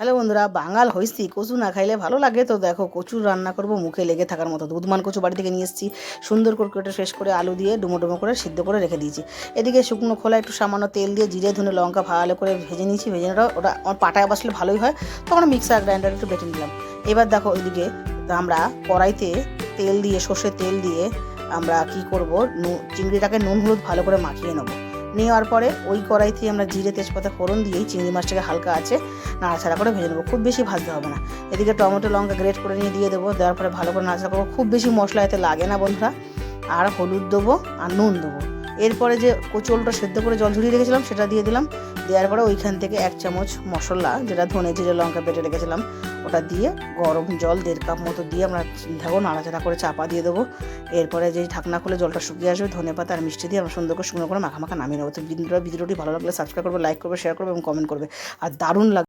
Hello বন্ধুরা, বাঙাল হইছি কচু না খাইলে ভালো লাগে। তো দেখো কচু রান্না করব মুখে লেগে থাকার মতো। দুধমান কচু বাড়ি থেকে নিয়ে এসেছি, সুন্দর করে কেটে শেষ করে আলু দিয়ে ডুমো ডুমো করে সিদ্ধ করে রেখে দিয়েছি। এদিকে শুকনো খোলা একটু সামান্য তেল দিয়ে জিরে ধনে লঙ্কা ভালো করে ভেজে নিয়েছি। ভেজে নেওয়া ওটা আমার পাটায় বসলে ভালোই হয়, তখন মিক্সার গ্রাইন্ডারে একটু বেটে নিলাম। এবার দেখো ওইদিকে আমরা কড়াইতে তেল দিয়ে সর্ষের তেল দিয়ে আমরা কি করব, চিংড়িটাকে নুন হলুদ ভালো করে মাখিয়ে নেবো। নেওয়ার পরে ওই কড়াইতে আমরা জিরে তেজপাতা ফোড়ন দিয়েই চিংড়ি মাছটাকে হালকা আছে নাড়াচাড়া করে ভেজে নেবো, খুব বেশি ভাজতে হবে না। এদিকে টমেটো লঙ্কা গ্রেট করে নিয়ে দিয়ে দেবো, দেওয়ার পরে ভালো করে নাড়াচাড়া করবো। খুব বেশি মশলা এতে লাগে না বন্ধুরা। আর হলুদ দেবো আর নুন দেবো। এরপরে যে কচুলটা সেদ্ধ করে জল ঝরিয়ে রেখেছিলাম সেটা দিয়ে দিলাম। দেওয়ার পরে ওইখান থেকে 1 চামচ মশলা, যেটা ধনে জিরে লঙ্কা বেটে রেখেছিলাম, ওটা দিয়ে গরম জল 1.5 কাপ মতো দিয়ে আমরা দেখো নাড়াচাড়া করে চাপা দিয়ে দেবো। এরপরে যেই ঢাকনা খুলে জলটা শুকিয়ে আসবে, ধনেপাতা আর মিষ্টি দিয়ে আমরা সুন্দর করে শুকনো করে মাখা মাখা নামিয়ে নেবো। তো ভিডিওটি ভালো লাগলে সাবস্ক্রাইব করবে, লাইক করবে, শেয়ার করবে এবং কমেন্ট করবে। আর দারুণ লাগবে।